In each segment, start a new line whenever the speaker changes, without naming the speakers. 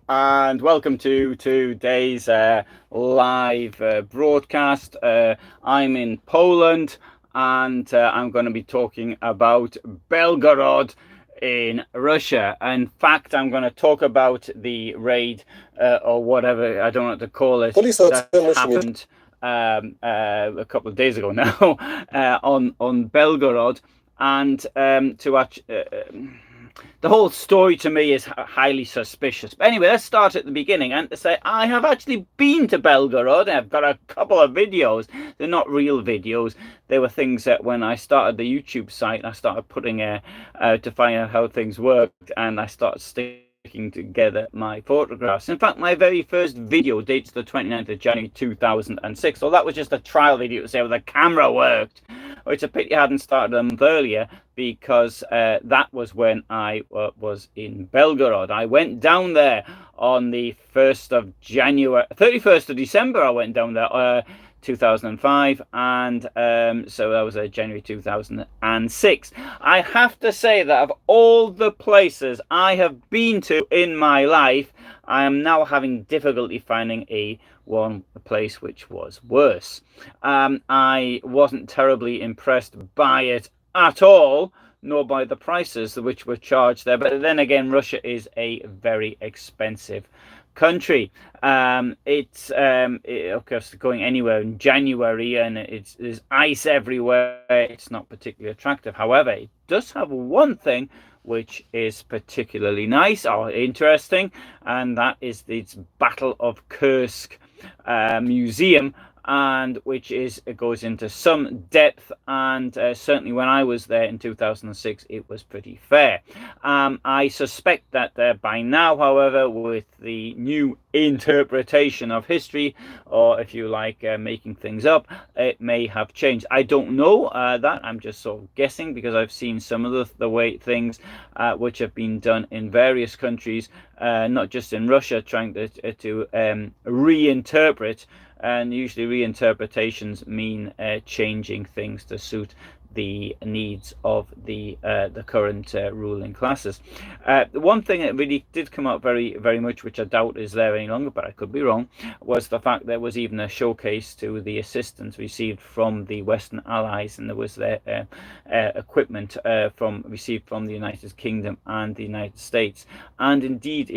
and welcome to today's live broadcast. I'm in Poland, and I'm going to be talking about Belgorod in Russia. In fact, I'm going to talk about the raid or whatever, I don't know what to call it, that happened a couple of days ago now on Belgorod, and the whole story to me is highly suspicious. But anyway, let's start at the beginning and say I have actually been to Belgorod. I've got a couple of videos. They're not real videos. They were things that when I started the YouTube site, I started putting to find out how things worked, and I started sticking together my photographs. In fact, my very first video dates the 29th of January 2006. So that was just a trial video to say how the camera worked. It's a pity I hadn't started a month earlier, because that was when I was in Belgorod. I went down there on the 31st of December. I went down there 2005, and so that was January 2006. I have to say that of all the places I have been to in my life, I am now having difficulty finding a place which was worse. I wasn't terribly impressed by it at all, nor by the prices which were charged there. But then again, Russia is a very expensive country. Of course, going anywhere in January, and there's ice everywhere. It's not particularly attractive. However, it does have one thing which is particularly nice or interesting, and that is its Battle of Kursk museum, and which goes into some depth, and certainly when I was there in 2006 it was pretty fair. I suspect that by now, however, with the new interpretation of history, or if you like, making things up, it may have changed. I don't know that. I'm just sort of guessing, because I've seen some of the way things which have been done in various countries, not just in Russia, trying to reinterpret. And usually reinterpretations mean changing things to suit the needs of the current ruling classes. The one thing that really did come out very, very much, which I doubt is there any longer, but I could be wrong, was the fact there was even a showcase to the assistance received from the Western Allies, and there was their equipment received from the United Kingdom and the United States. And indeed,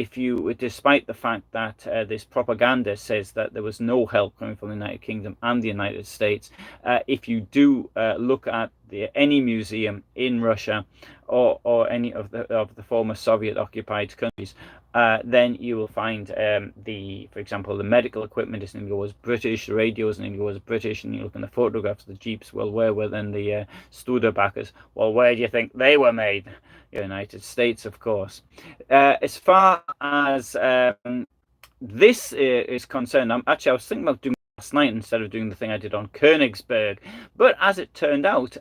despite the fact that this propaganda says that there was no help coming from the United Kingdom and the United States, if you do look at any museum in Russia or any of the former Soviet occupied countries, then you will find for example, the medical equipment is always British, the radios and always British, and you look in the photographs of the jeeps, well, where were then the Studebakers? Well, where do you think they were made? United States, of course. As far as this is concerned, I was thinking about doing last night instead of doing the thing I did on Königsberg, but as it turned out,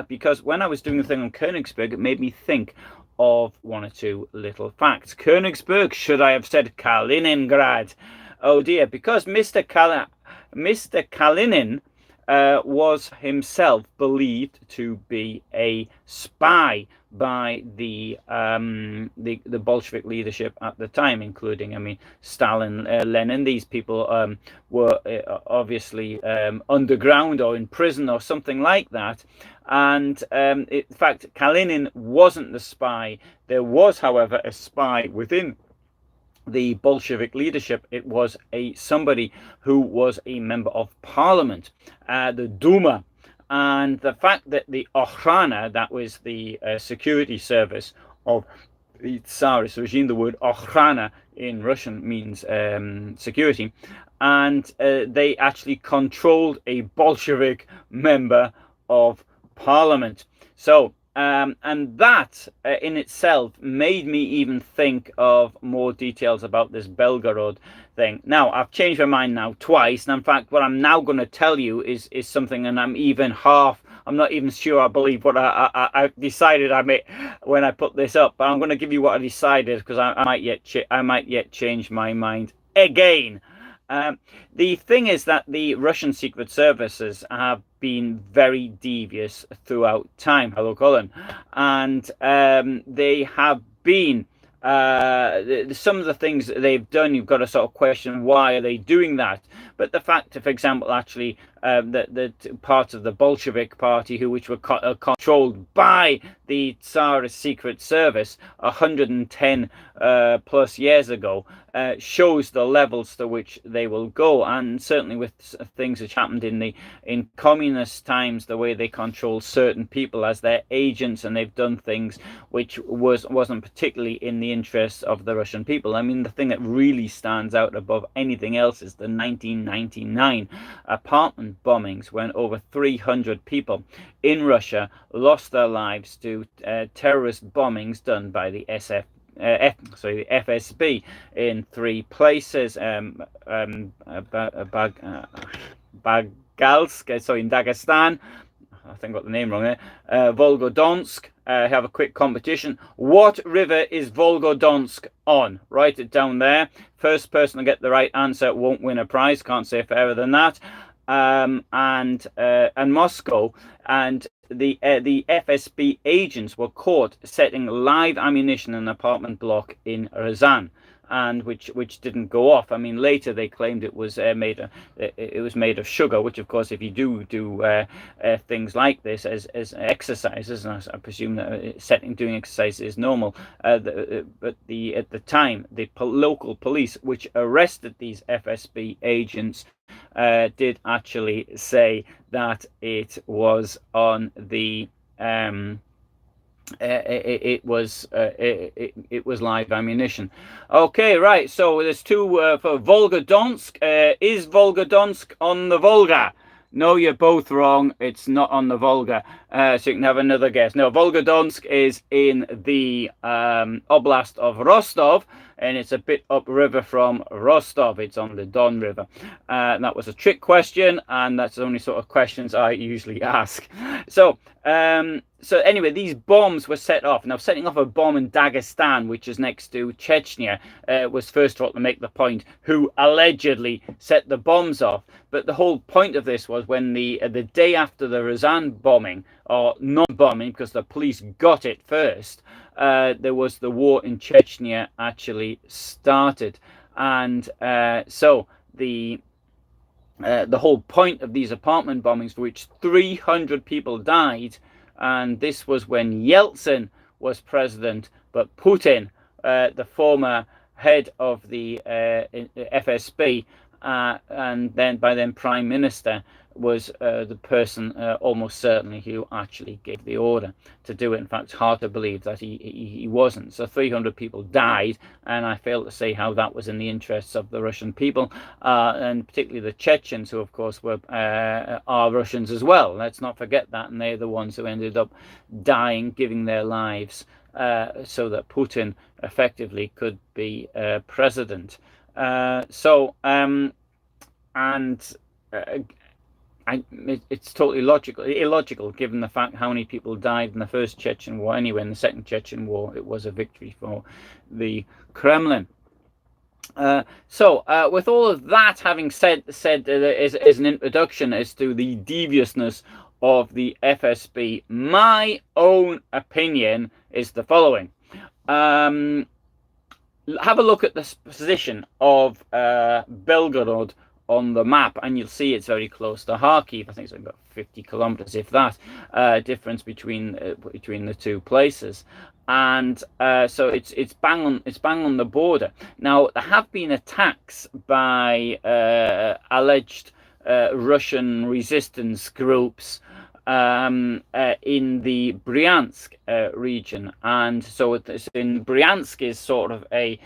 because when I was doing the thing on Königsberg, it made me think of one or two little facts. Königsberg, should I have said Kaliningrad? Oh dear, because Mr. Kalinin was himself believed to be a spy by the Bolshevik leadership at the time, including, Stalin, Lenin. These people were obviously underground or in prison or something like that. And in fact, Kalinin wasn't the spy. There was, however, a spy within the Bolshevik leadership. It was somebody who was a member of parliament, the Duma. And the fact that the Okhrana, that was the security service of the Tsarist regime, the word Okhrana in Russian means security, and they actually controlled a Bolshevik member of parliament. So and that in itself made me even think of more details about this Belgorod thing. Now, I've changed my mind now twice, and in fact what I'm now going to tell you is something, and I'm not even sure I believe what I decided when I put this up, but I'm going to give you what I decided, because I might yet change my mind again. The thing is that the Russian secret services have been very devious throughout time. Hello, Colin. And they have been Some of the things that they've done, you've got to sort of question why are they doing that. But the fact, for example, actually, that parts of the Bolshevik Party, which were controlled by the Tsarist secret service 110 plus years ago, shows the levels to which they will go. And certainly with things which happened in communist times, the way they control certain people as their agents, and they've done things which wasn't particularly in the interests of the Russian people. I mean, the thing that really stands out above anything else is the 1999 apartment bombings, when over 300 people in Russia lost their lives to terrorist bombings done by the the FSB in 3 places: Bagalsk, so in Dagestan. I think I got the name wrong there. Volga Donsk. Have a quick competition. What river is Volga Donsk on? Write it down there. First person to get the right answer won't win a prize. Can't say fairer than that. And Moscow, and the FSB agents were caught setting live ammunition in an apartment block in Ryazan, and which didn't go off. I mean, later they claimed it was made of sugar, which of course, if you do things like this as exercises, and I presume that doing exercise is normal, but at the time the local police, which arrested these FSB agents, did actually say that it was on the it was live ammunition. Okay, right. So there's 2 for Volga Donsk. Is Volga Donsk on the Volga? No, you're both wrong. It's not on the Volga. So you can have another guess. No, Volga Donsk is in the oblast of Rostov, and it's a bit upriver from Rostov. It's on the Don River. That was a trick question, and that's the only sort of questions I usually ask. So anyway, these bombs were set off. Now, setting off a bomb in Dagestan, which is next to Chechnya, was first of all to make the point who allegedly set the bombs off. But the whole point of this was when the day after the Ryazan bombing, or non-bombing, because the police got it first, there was the war in Chechnya actually started. And so the whole point of these apartment bombings, for which 300 people died, and this was when Yeltsin was president, but Putin, the former head of the FSB, and then by then Prime Minister, was the person almost certainly who actually gave the order to do it. In fact, it's hard to believe that he wasn't. So 300 people died, and I fail to say how that was in the interests of the Russian people, and particularly the Chechens, who of course were are Russians as well. Let's not forget that, and they're the ones who ended up dying, giving their lives, so that Putin effectively could be president. It's totally illogical given the fact how many people died in the first Chechen war. Anyway, in the second Chechen war, it was a victory for the Kremlin. With all of that having said as an introduction as to the deviousness of the FSB, my own opinion is the following. Have a look at the position of Belgorod on the map, and you'll see it's very close to Kharkiv. I think it's about 50 kilometers, if that, difference between the 2 places. And so it's bang on the border. Now, there have been attacks by alleged Russian resistance groups in the Bryansk region, and so it's in Bryansk is sort of a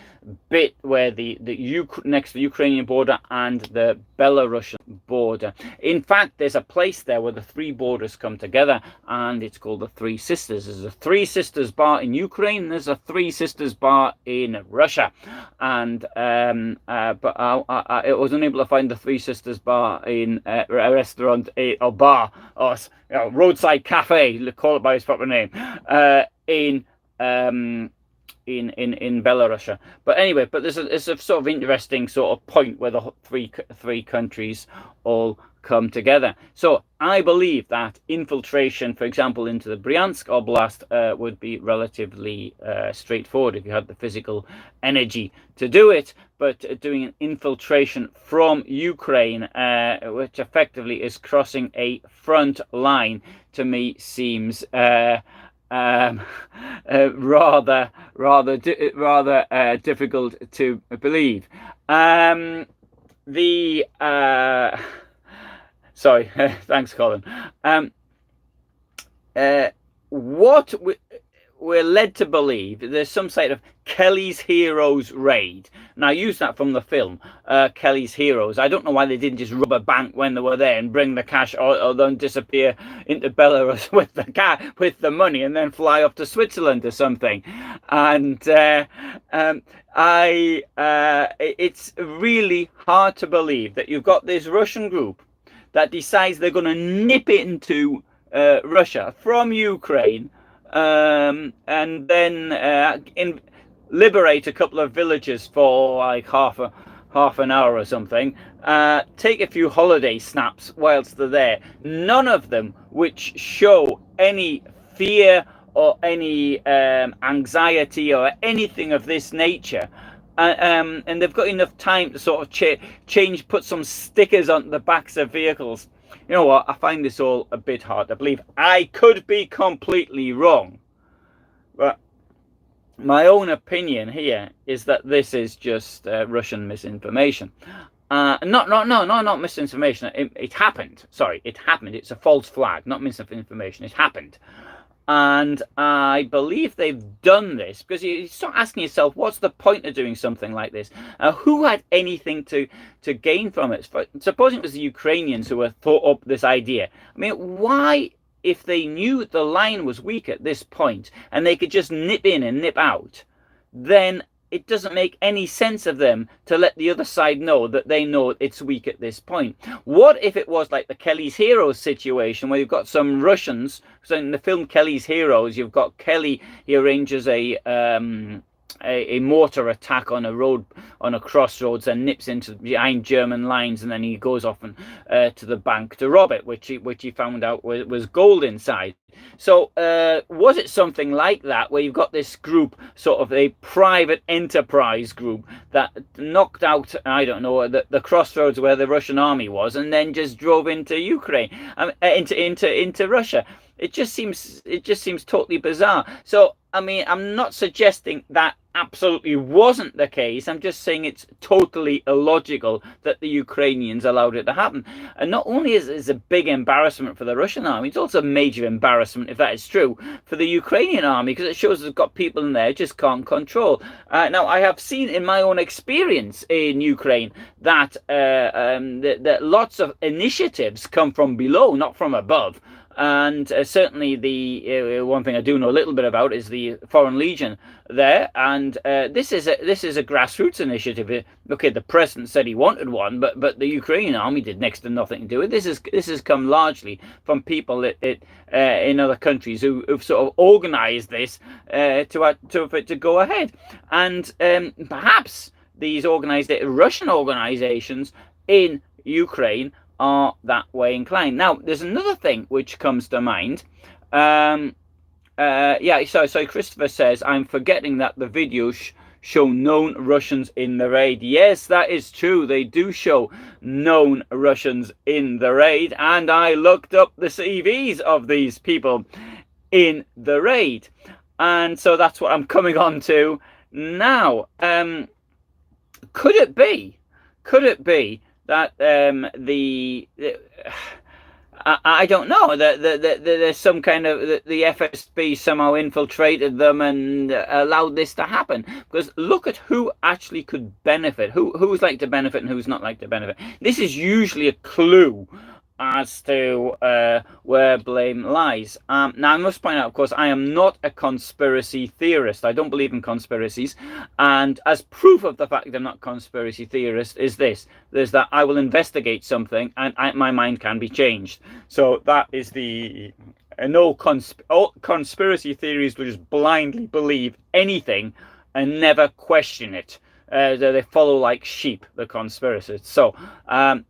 bit where next to the Ukrainian border and the Belarusian border. In fact, there's a place there where the 3 borders come together, and it's called the Three Sisters. There's a Three Sisters bar in Ukraine, and there's a Three Sisters bar in Russia, and but I was unable to find the Three Sisters bar in a restaurant or bar or roadside cafe, call it by its proper name, in Belarus. But anyway, there's a sort of interesting sort of point where the three countries all come together. So I believe that infiltration, for example, into the Bryansk Oblast would be relatively straightforward if you had the physical energy to do it. But doing an infiltration from Ukraine, which effectively is crossing a front line, to me seems rather difficult to believe. Sorry, thanks, Colin. What we're led to believe, there's some sort of Kelly's Heroes raid. And I use that from the film, Kelly's Heroes. I don't know why they didn't just rob a bank when they were there and bring the cash, or then disappear into Belarus with the money and then fly off to Switzerland or something. And it's really hard to believe that you've got this Russian group that decides they're going to nip into Russia from Ukraine, and then liberate a couple of villages for like half an hour or something, take a few holiday snaps whilst they're there, none of them which show any fear or any anxiety or anything of this nature. And they've got enough time to sort of put some stickers on the backs of vehicles. You know what? I find this all a bit hard to believe. I could be completely wrong, but my own opinion here is that this is just Russian misinformation. Not misinformation. It happened. Sorry, it happened. It's a false flag, not misinformation. It happened. And I believe they've done this because you start asking yourself, what's the point of doing something like this? Who had anything to gain from it? Supposing it was the Ukrainians who had thought up this idea. I mean, why, if they knew the line was weak at this point and they could just nip in and nip out, then it doesn't make any sense of them to let the other side know that they know it's weak at this point. What if it was like the Kelly's Heroes situation, where you've got some Russians? So in the film Kelly's Heroes, you've got Kelly, he arranges a mortar attack on a road, on a crossroads, and nips into behind German lines, and then he goes off and to the bank to rob it, which he found out was gold inside. So was it something like that, where you've got this group, sort of a private enterprise group, that knocked out, I don't know, the crossroads where the Russian army was, and then just drove into Ukraine, into Russia? It just seems totally bizarre. So I mean, I'm not suggesting that absolutely wasn't the case. I'm just saying it's totally illogical that the Ukrainians allowed it to happen. And not only is it a big embarrassment for the Russian army, it's also a major embarrassment, if that is true, for the Ukrainian army, because it shows they've got people in there just can't control. Now, I have seen in my own experience in Ukraine that lots of initiatives come from below, not from above. And certainly the one thing I do know a little bit about is the Foreign Legion there, and this is a grassroots initiative. Okay, the president said he wanted one, but the Ukrainian army did next to nothing to do with it. This has come largely from people in other countries who've sort of organised this for it to go ahead, and perhaps these Russian organisations in Ukraine are that way inclined. Now, there's another thing which comes to mind. So Christopher says, I'm forgetting that the videos show known Russians in the raid. Yes, that is true. They do show known Russians in the raid, and I looked up the CVs of these people in the raid, and so that's what I'm coming on to now. Could it be that I don't know, that there's some kind of, the FSB somehow infiltrated them and allowed this to happen? Because look at who actually could benefit, who's like to benefit and who's not like to benefit. This is usually a clue as to where blame lies. Now, I must point out, of course, I am not a conspiracy theorist. I don't believe in conspiracies. And as proof of the fact that I'm not a conspiracy theorist is this. There's that I will investigate something and my mind can be changed. So that is the... all conspiracy theories will just blindly believe anything and never question it. They follow like sheep, the conspiracists. So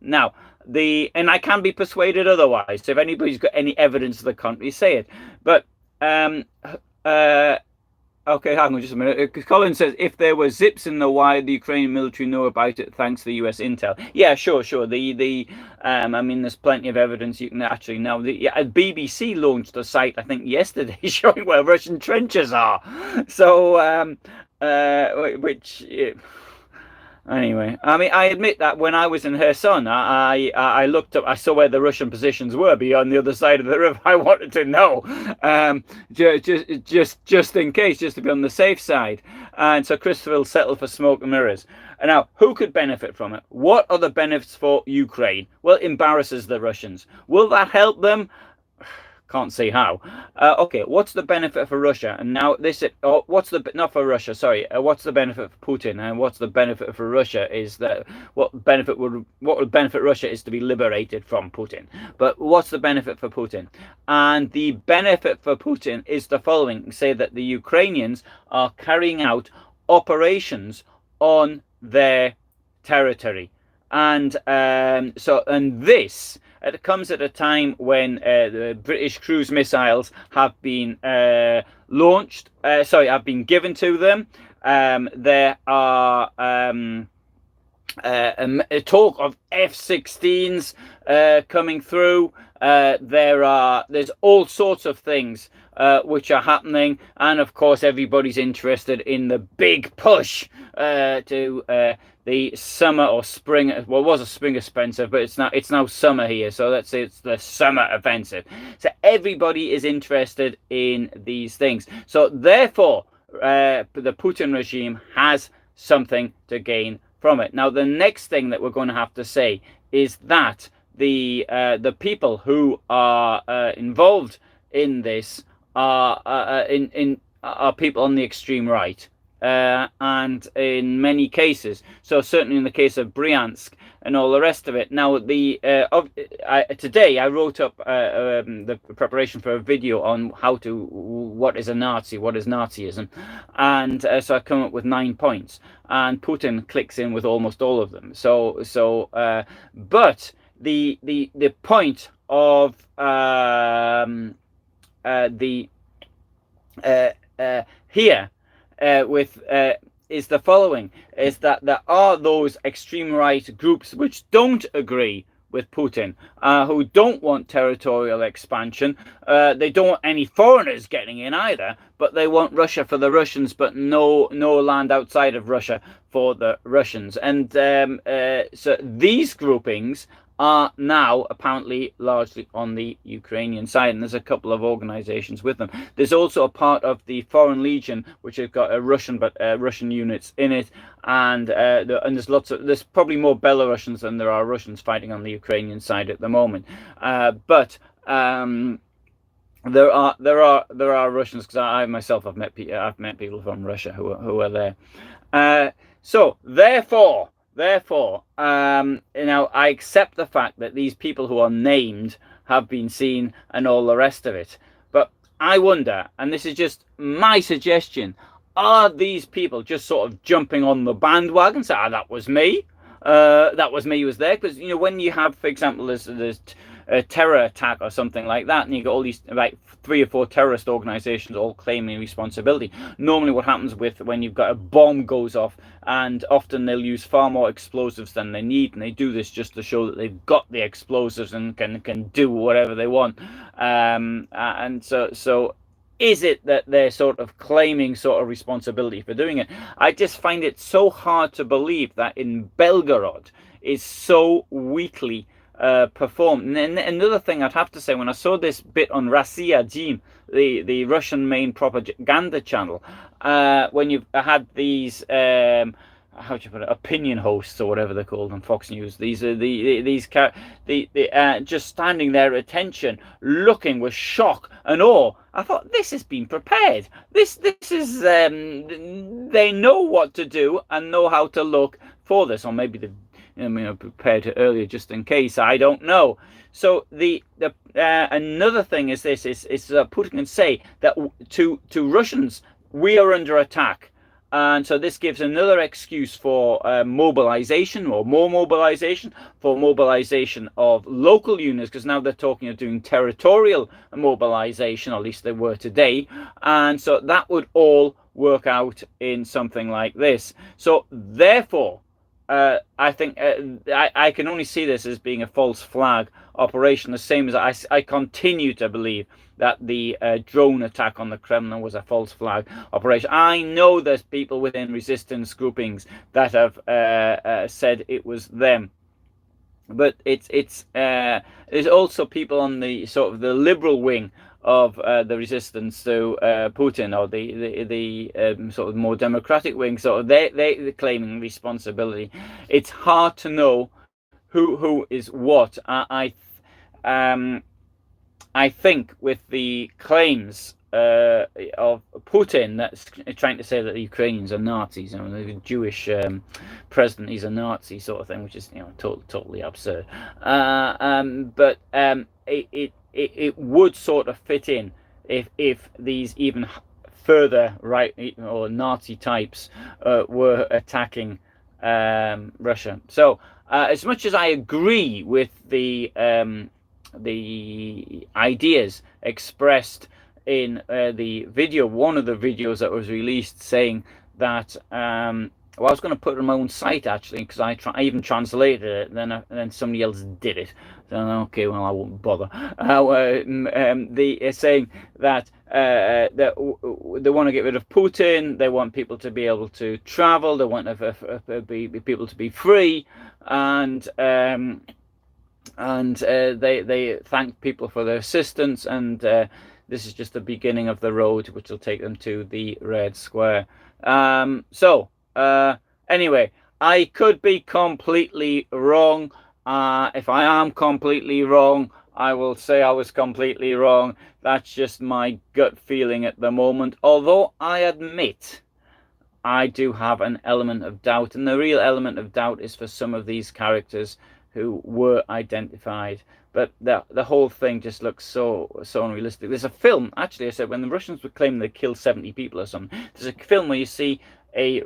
now... and I can be persuaded otherwise. So if anybody's got any evidence to the contrary, say it. But uh, okay, hang on just a minute. Colin says if there were zips in the wire, the Ukrainian military know about it thanks to the US intel. Yeah, sure. I mean, there's plenty of evidence you can actually now. BBC launched a site I think yesterday showing where Russian trenches are. So, which. Anyway, I mean, I admit that when I was in Kherson, I looked up, I saw where the Russian positions were beyond the other side of the river. I wanted to know, just in case, just to be on the safe side. And so Christopher will settle for smoke and mirrors. And now, who could benefit from it? What are the benefits for Ukraine? Well, it embarrasses the Russians. Will that help them? Can't see how. Okay, what's the benefit for Russia? And now what's the not for Russia? Sorry, what's the benefit for Putin? And what's the benefit for Russia is that what would benefit Russia is to be liberated from Putin. But what's the benefit for Putin? And the benefit for Putin is the following: say that the Ukrainians are carrying out operations on their territory, and this. It comes at a time when the British cruise missiles have been launched. Have been given to them. There are a talk of F-16s coming through. There's all sorts of things which are happening, and of course everybody's interested in the big push to the summer or spring. Well, it was a spring offensive, but it's now summer here, so let's say it's the summer offensive. So everybody is interested in these things. So therefore, the Putin regime has something to gain from it. Now, the next thing that we're going to have to say is that the people who are involved in this are people on the extreme right. And in many cases, so certainly in the case of Bryansk and all the rest of it. Now, today I wrote up the preparation for a video on what is a Nazi, what is Nazism, and so I come up with 9 points, and Putin clicks in with almost all of them. But the point of here. Is the following: is that there are those extreme right groups which don't agree with Putin, who don't want territorial expansion. They don't want any foreigners getting in either, but they want Russia for the Russians, but no land outside of Russia for the Russians. And so these groupings are now apparently largely on the Ukrainian side, and there's a couple of organizations with them. There's also a part of the Foreign Legion which has got Russian units in it, and there's probably more Belarusians than there are Russians fighting on the Ukrainian side at the moment. But there are Russians, because I myself I've met people from Russia who are there. So therefore, I accept the fact that these people who are named have been seen and all the rest of it. But I wonder, and this is just my suggestion, are these people just sort of jumping on the bandwagon, say, that was me, who was there? Because, when you have, for example, there's a terror attack or something like that, and you got all these like 3 or 4 terrorist organizations all claiming responsibility. Normally what happens when you've got a bomb goes off, and often they'll use far more explosives than they need, and they do this just to show that they've got the explosives and can do whatever they want. And so is it that they're sort of claiming sort of responsibility for doing it? I just find it so hard to believe that in Belgorod is so weakly performed. And then another thing I'd have to say, when I saw this bit on Rossiya Jim, the Russian main propaganda channel, when you've had these how do you put it, opinion hosts or whatever they're called on Fox News, these are these just standing there at attention, looking with shock and awe. I thought, this has been prepared. This is they know what to do and know how to look for this, or maybe prepared it earlier just in case. I don't know. So another thing is this: is Putin can say that to Russians, we are under attack. And so this gives another excuse for mobilization, or more mobilization, for mobilization of local units, because now they're talking of doing territorial mobilization, or at least they were today. And so that would all work out in something like this. So therefore, I think I can only see this as being a false flag operation, the same as I continue to believe that the drone attack on the Kremlin was a false flag operation. I know there's people within resistance groupings that have said it was them, but there's also people on the sort of the liberal wing of the resistance to Putin, or the sort of more democratic wing. So they're claiming responsibility. It's hard to know who is what. I think with the claims of Putin, that's trying to say that the Ukrainians are Nazis, the Jewish president, he's a Nazi sort of thing, which is totally absurd. But it would sort of fit in if these even further right or Nazi types were attacking Russia. So as much as I agree with the ideas expressed in the video, one of the videos that was released, saying that well, I was going to put it on my own site actually, because I even translated it, and then somebody else did it. So okay, well, I won't bother. Saying that they want to get rid of Putin. They want people to be able to travel. They want people to be free, and they thank people for their assistance, and this is just the beginning of the road which will take them to the Red Square. Anyway, I could be completely wrong. If I am completely wrong, I will say I was completely wrong. That's just my gut feeling at the moment, although I admit I do have an element of doubt, and the real element of doubt is for some of these characters who were identified. But the whole thing just looks so unrealistic. There's a film, actually, I said, when the Russians were claiming they killed 70 people or something, there's a film where you see a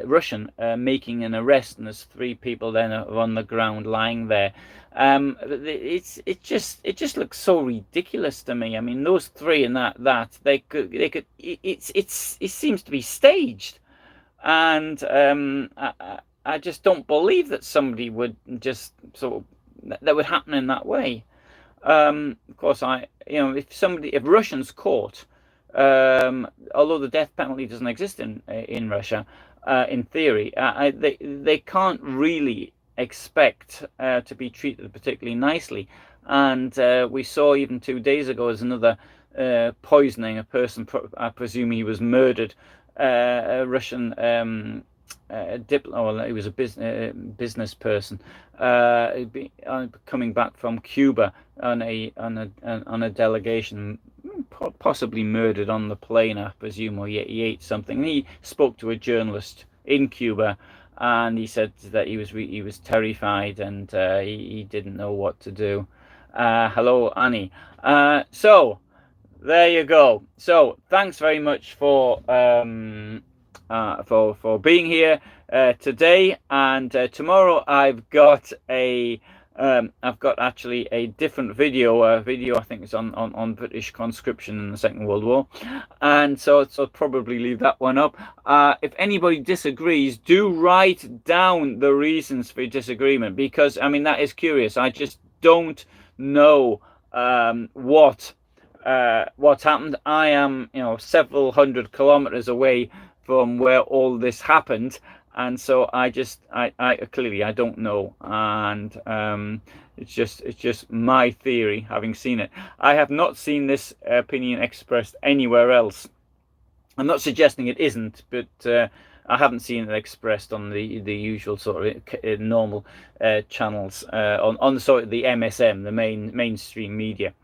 Russian making an arrest, and there's 3 people then on the ground lying there. It just looks so ridiculous to me. I mean, those 3 and that they could it seems to be staged, and I just don't believe that somebody would just that would happen in that way. Of course, if Russians caught, although the death penalty doesn't exist in Russia, in theory, they can't really expect to be treated particularly nicely. And we saw even 2 days ago as another poisoning, a person, I presume he was murdered, a Russian he was a business person, coming back from Cuba on a delegation, possibly murdered on the plane, I presume, or he ate something. And he spoke to a journalist in Cuba, and he said that he was terrified, and he didn't know what to do. Hello, Annie. So there you go. So thanks very much for being here today, and tomorrow I've got actually a different video. I think it's on British conscription in the Second World War, and so I'll probably leave that one up. If anybody disagrees, do write down the reasons for your disagreement, because I mean that is curious. I just don't know what's happened. I am several hundred kilometers away from where all this happened, and so I clearly I don't know, and it's just my theory, having seen it. I have not seen this opinion expressed anywhere else. I'm not suggesting it isn't, but I haven't seen it expressed on the usual sort of normal channels on sort of the MSM, the mainstream media.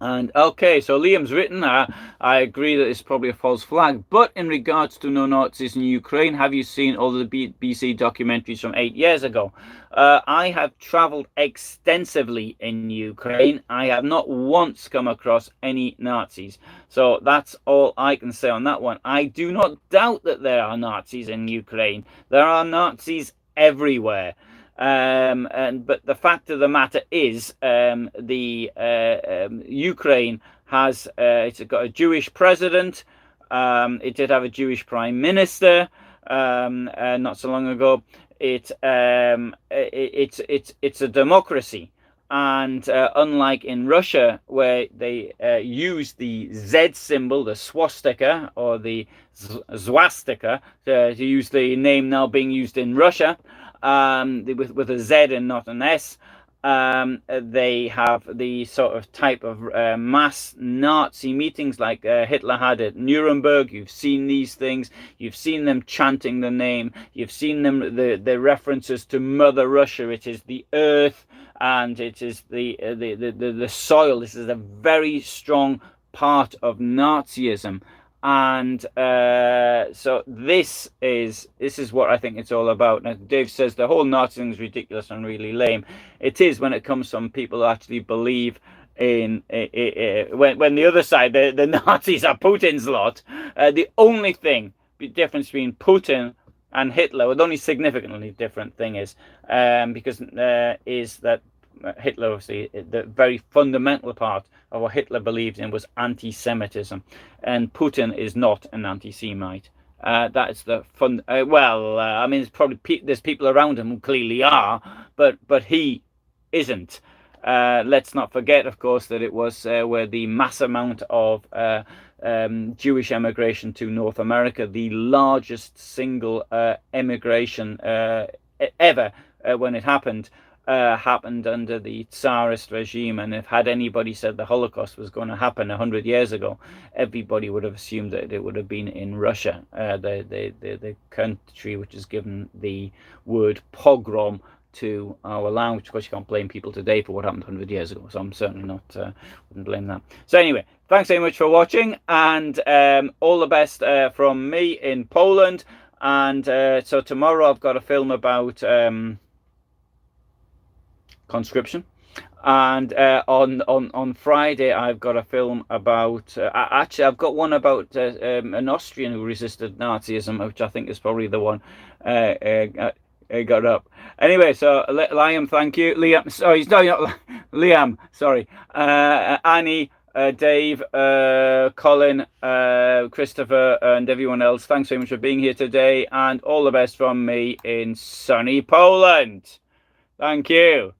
And okay, so Liam's written, I agree that it's probably a false flag. But in regards to no Nazis in Ukraine, have you seen all the BBC documentaries from 8 years ago? I have traveled extensively in Ukraine. I have not once come across any Nazis. So that's all I can say on that one. I do not doubt that there are Nazis in Ukraine. There are Nazis everywhere. But the fact of the matter is, the Ukraine has it's got a Jewish president. It did have a Jewish prime minister not so long ago. It's a democracy. And unlike in Russia, where they use the Z symbol, the swastika, or the zwastika, to use the name now being used in Russia, with a Z and not an S. They have the sort of type of mass Nazi meetings like Hitler had at Nuremberg. You've seen these things. You've seen them chanting the name. You've seen them the references to Mother Russia. It is the earth, and it is the soil. This is a very strong part of Nazism. And so this is what I think it's all about. Now, Dave says the whole Nazi thing is ridiculous and really lame. It is when it comes from people who actually believe in when the other side, the Nazis are Putin's lot. The only difference between Putin and Hitler, well, the only significantly different thing is is that Hitler, obviously, the very fundamental part of what Hitler believed in was anti-Semitism, and Putin is not an anti-Semite. That's the fun. I mean, there's people around him who clearly are, but he isn't. Let's not forget, of course, that it was where the mass amount of Jewish emigration to North America, the largest single emigration ever when it happened under the Tsarist regime. And if had anybody said the Holocaust was going to happen 100 years ago, everybody would have assumed that it would have been in Russia, the country which has given the word pogrom to our language. Of course, you can't blame people today for what happened 100 years ago, so I'm certainly not wouldn't blame that. So anyway, thanks very much for watching, and all the best from me in Poland. And so tomorrow I've got a film about conscription, and on Friday I've got a film about actually I've got one about an Austrian who resisted Nazism, which I think is probably the one got up. Anyway, so Liam, thank you. Liam, sorry, no, not Liam, sorry. Annie, Dave, Colin, Christopher, and everyone else, thanks very much for being here today, and all the best from me in sunny Poland. Thank you.